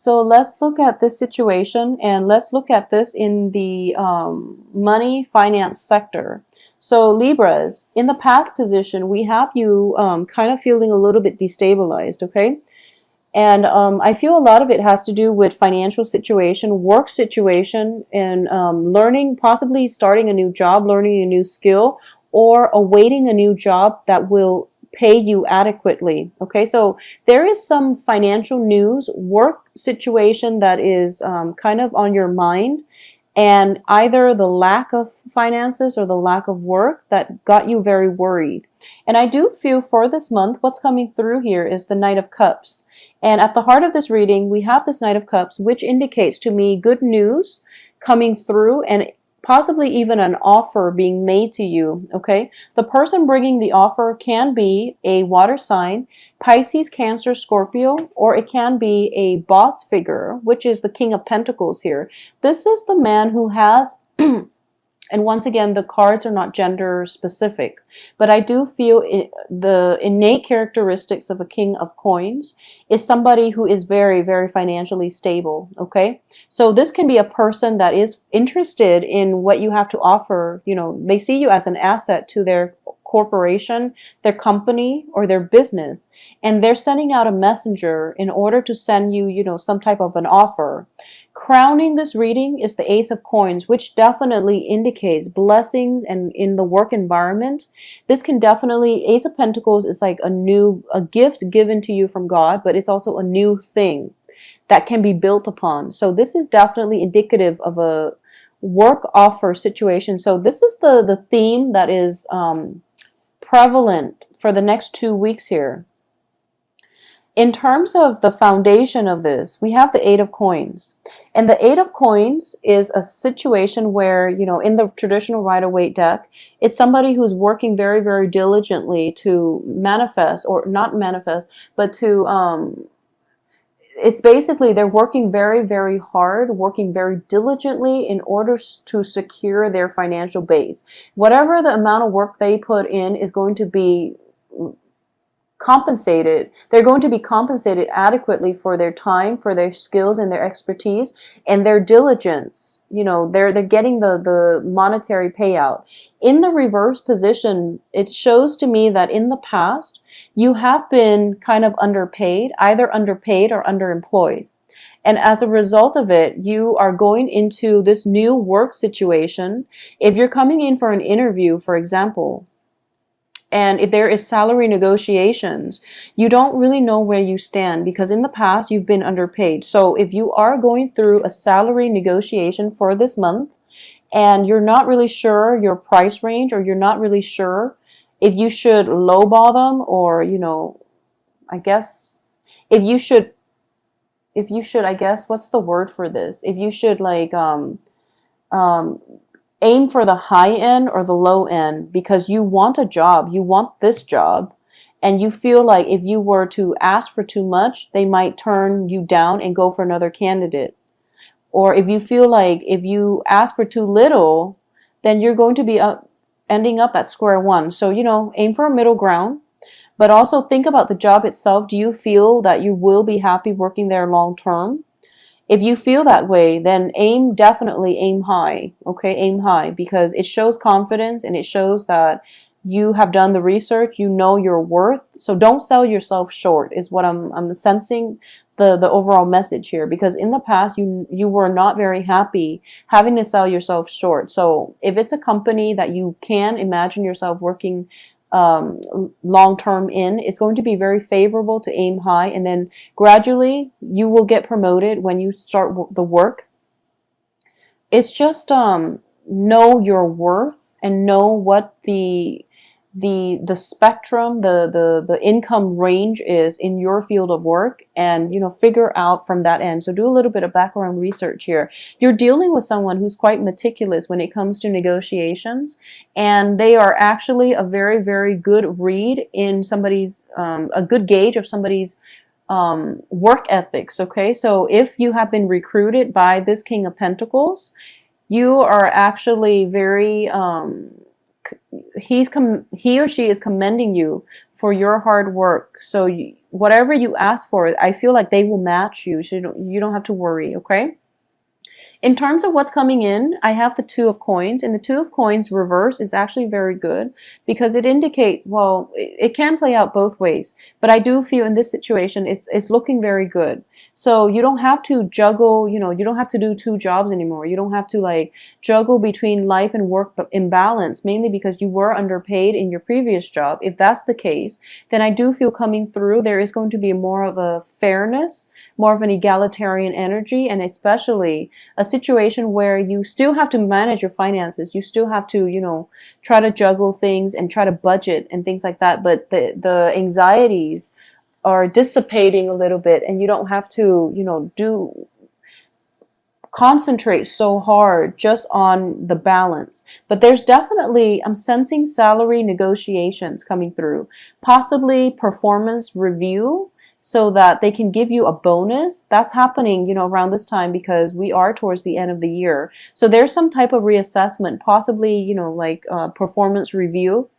So let's look at this situation, and let's look at this in the money finance sector. So Libras, in the past position, we have you kind of feeling a little bit destabilized, okay? And I feel a lot of it has to do with financial situation, work situation, and learning, possibly starting a new job, learning a new skill, or awaiting a new job that will pay you adequately. Okay, so there is some financial news, work situation that is kind of on your mind, and either the lack of finances or the lack of work that got you very worried. And I do feel for this month, what's coming through here is the Knight of Cups. And at the heart of this reading, we have this Knight of Cups, which indicates to me good news coming through, and possibly even an offer being made to you, okay? The person bringing the offer can be a water sign, Pisces, Cancer, Scorpio, or it can be a boss figure, which is the King of Pentacles here. This is the man who has and once again, the cards are not gender specific, but I do feel the innate characteristics of a King of Coins is somebody who is very, very financially stable, okay? So this can be a person that is interested in what you have to offer. You know, they see you as an asset to their corporation, their company, or their business, and they're sending out a messenger in order to send you, you know, some type of an offer. Crowning this reading is the Ace of Coins, which definitely indicates blessings and in the work environment. This can definitely, Ace of Pentacles is like a gift given to you from God, but it's also a new thing that can be built upon. So this is definitely indicative of a work offer situation. So this is the theme that is prevalent for the next 2 weeks here. In terms of the foundation of this, we have the Eight of Coins. And the Eight of Coins is a situation where, you know, in the traditional Rider-Waite deck, it's somebody who's working very, very diligently to manifest, or not manifest, but to, it's basically they're working very, very hard, working very diligently in order to secure their financial base. Whatever the amount of work they put in is going to be compensated. They're going to be compensated adequately for their time, for their skills and their expertise and their diligence. You know, they're getting the monetary payout. In the reverse position, it shows to me that in the past you have been kind of underpaid, either underpaid or underemployed. And as a result of it, you are going into this new work situation. If you're coming in for an interview, for example, and if there is salary negotiations, you don't really know where you stand because in the past you've been underpaid. So if you are going through a salary negotiation for this month and you're not really sure your price range, or you're not really sure if you should lowball them, or, you know, I guess if you should, I guess, what's the word for this? If you should like aim for the high end or the low end, because you want a job, you want this job, and you feel like if you were to ask for too much, they might turn you down and go for another candidate. Or if you feel like if you ask for too little, then you're going to be ending up at square one. So, you know, aim for a middle ground, but also think about the job itself. Do you feel that you will be happy working there long term? If you feel that way, then definitely aim high, okay? Aim high, because it shows confidence and it shows that you have done the research, you know your worth. So don't sell yourself short is what I'm sensing the overall message here, because in the past you were not very happy having to sell yourself short. So if it's a company that you can imagine yourself working long-term in, it's going to be very favorable to aim high, and then gradually you will get promoted when you start the work. It's just know your worth and know what the spectrum, the income range is in your field of work, and, you know, figure out from that end. So do a little bit of background research here. You're dealing with someone who's quite meticulous when it comes to negotiations, and they are actually a very, very good read in somebody's, a good gauge of somebody's work ethics, okay? So if you have been recruited by this King of Pentacles, you are actually very he or she is commending you for your hard work. So whatever you ask for, I feel like they will match you. So you don't have to worry, okay? In terms of what's coming in, I have the Two of Coins, and the Two of Coins reverse is actually very good because it indicates, well, it can play out both ways, but I do feel in this situation it's looking very good. So you don't have to juggle, you don't have to do two jobs anymore. You don't have to like juggle between life and work imbalance, mainly because you were underpaid in your previous job. If that's the case, then I do feel coming through, there is going to be more of a fairness, more of an egalitarian energy, and especially a situation where you still have to manage your finances. You still have to, try to juggle things and try to budget and things like that. But the anxieties are dissipating a little bit, and you don't have to, concentrate so hard just on the balance. But there's definitely, I'm sensing salary negotiations coming through, possibly performance review, so that they can give you a bonus. That's happening, around this time because we are towards the end of the year. So there's some type of reassessment, possibly, like performance review,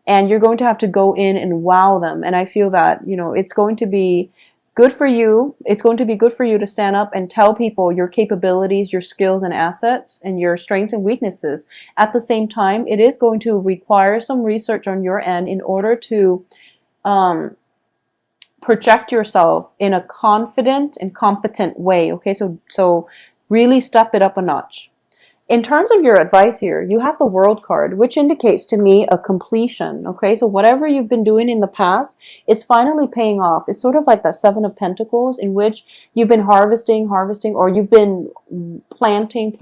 and you're going to have to go in and wow them. And I feel that, it's going to be good for you. It's going to be good for you to stand up and tell people your capabilities, your skills and assets, and your strengths and weaknesses. At the same time, it is going to require some research on your end in order to project yourself in a confident and competent way. Okay, so really step it up a notch. In terms of your advice here, you have the World card, which indicates to me a completion. Okay, so whatever you've been doing in the past is finally paying off. It's sort of like the Seven of Pentacles, in which you've been harvesting, or you've been planting,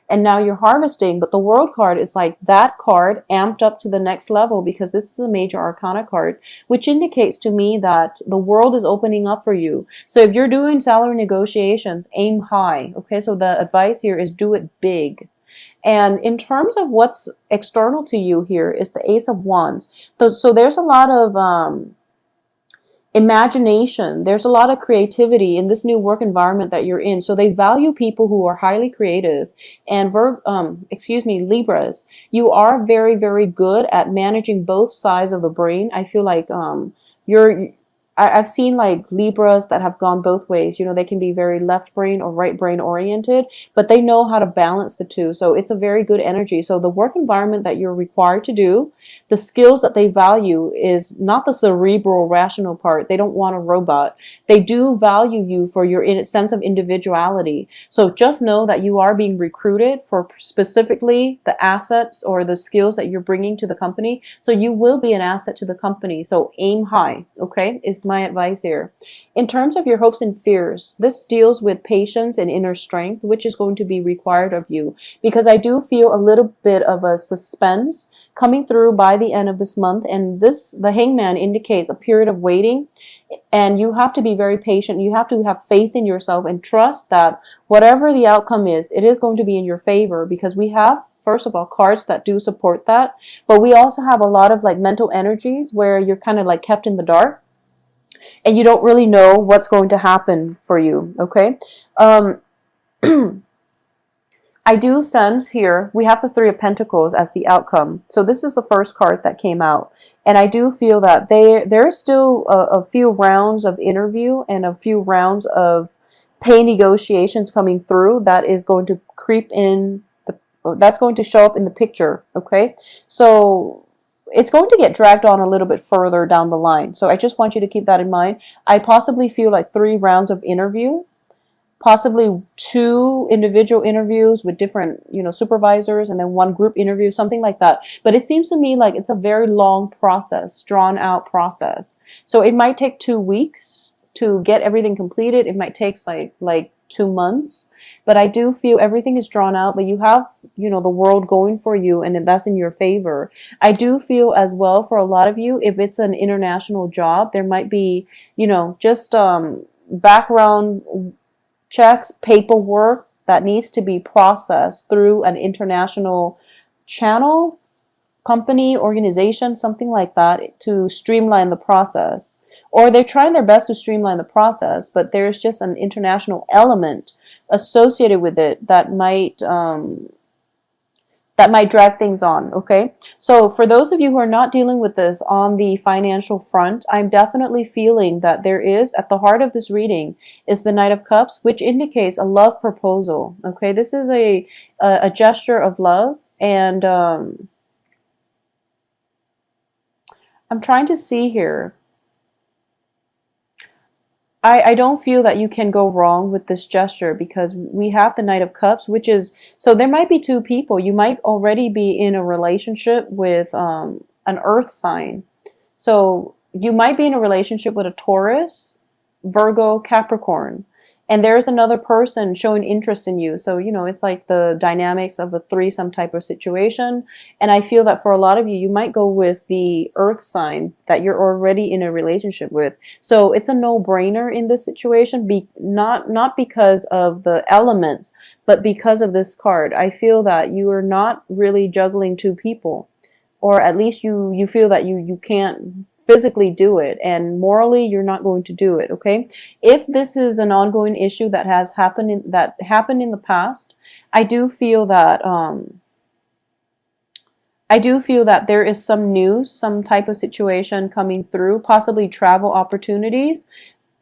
and now you're harvesting. But the World card is like that card amped up to the next level, because this is a major arcana card, which indicates to me that the world is opening up for you. So if you're doing salary negotiations, aim high. Okay, so the advice here is do it big. And in terms of what's external to you here is the Ace of Wands. So there's a lot of imagination. There's a lot of creativity in this new work environment that you're in. So they value people who are highly creative. And Libras, you are very, very good at managing both sides of the brain. I feel like I've seen like Libras that have gone both ways. They can be very left brain or right brain oriented, but they know how to balance the two. So it's a very good energy. So the work environment that you're required to do, the skills that they value is not the cerebral rational part. They don't want a robot. They do value you for your sense of individuality. So just know that you are being recruited for specifically the assets or the skills that you're bringing to the company. So you will be an asset to the company. So aim high, okay? Is my advice here. In terms of your hopes and fears, this deals with patience and inner strength, which is going to be required of you, because I do feel a little bit of a suspense coming through by the end of this month. And the Hangman indicates a period of waiting, and you have to be very patient. You have to have faith in yourself and trust that whatever the outcome is, it is going to be in your favor, because we have, first of all, cards that do support that, but we also have a lot of like mental energies where you're kind of like kept in the dark and you don't really know what's going to happen for you, okay? I do sense here, we have the Three of Pentacles as the outcome. So this is the first card that came out. And I do feel that there is still a few rounds of interview and a few rounds of pay negotiations coming through that is going to creep in, that's going to show up in the picture, okay? So it's going to get dragged on a little bit further down the line. So I just want you to keep that in mind. I possibly feel like 3 rounds of interview, possibly 2 individual interviews with different, supervisors, and then 1 group interview, something like that. But it seems to me like it's a very long process, drawn out process. So it might take 2 weeks to get everything completed. It might take like 2 months. But I do feel everything is drawn out, but you have, the world going for you, and that's in your favor. I do feel as well for a lot of you, if it's an international job, there might be, just background checks, paperwork that needs to be processed through an international channel, company, organization, something like that, to streamline the process. Or they're trying their best to streamline the process, but there's just an international element associated with it that might that might drag things on, okay? So for those of you who are not dealing with this on the financial front, I'm definitely feeling that there is, at the heart of this reading, is the Knight of Cups, which indicates a love proposal, okay? This is a gesture of love, and I'm trying to see here. I don't feel that you can go wrong with this gesture because we have the Knight of Cups, which is, so there might be two people. You might already be in a relationship with an earth sign. So you might be in a relationship with a Taurus, Virgo, Capricorn, and there's another person showing interest in you. So, you know, it's like the dynamics of a threesome type of situation. And I feel that for a lot of you, you might go with the earth sign that you're already in a relationship with. So it's a no-brainer in this situation, not because of the elements, but because of this card. I feel that you are not really juggling two people, or at least you feel that you can't physically do it, and morally you're not going to do it, okay? If this is an ongoing issue that has happened in the past, I do feel that there is some news, some type of situation coming through, possibly travel opportunities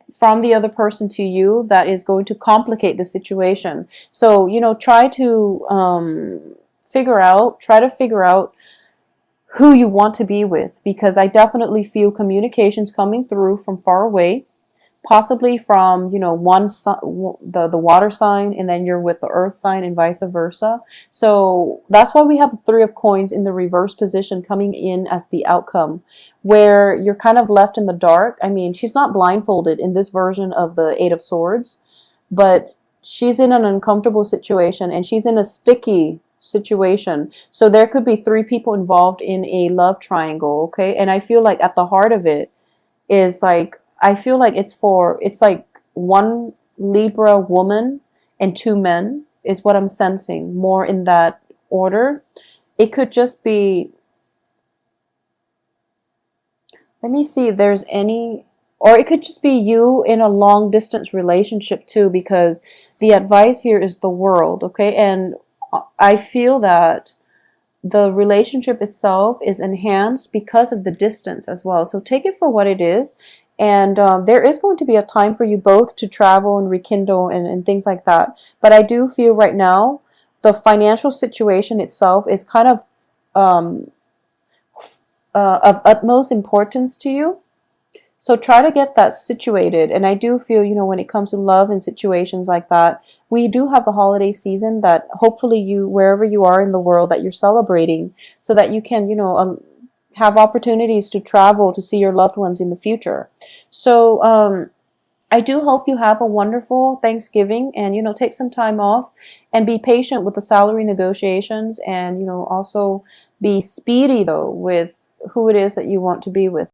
from the other person to you that is going to complicate the situation. So, you know, try to figure out who you want to be with, because I definitely feel communications coming through from far away, possibly from, you know, the water sign, and then you're with the earth sign and vice versa. So that's why we have the Three of Coins in the reverse position coming in as the outcome, where you're kind of left in the dark. I mean, she's not blindfolded in this version of the Eight of Swords, but she's in an uncomfortable situation, and she's in a sticky situation. So there could be three people involved in a love triangle, okay? And I feel like at the heart of it is like, I feel like it's like one Libra woman and two men is what I'm sensing, more in that order. It could just be, let me see if there's any, or it could just be you in a long distance relationship too, because the advice here is the World, okay? And I feel that the relationship itself is enhanced because of the distance as well. So take it for what it is. And there is going to be a time for you both to travel and rekindle and things like that. But I do feel right now the financial situation itself is kind of utmost importance to you. So try to get that situated. And I do feel, you know, when it comes to love and situations like that, we do have the holiday season that hopefully you, wherever you are in the world, that you're celebrating, so that you can, you know, have opportunities to travel to see your loved ones in the future. So I do hope you have a wonderful Thanksgiving, and, you know, take some time off and be patient with the salary negotiations, and, you know, also be speedy though with who it is that you want to be with.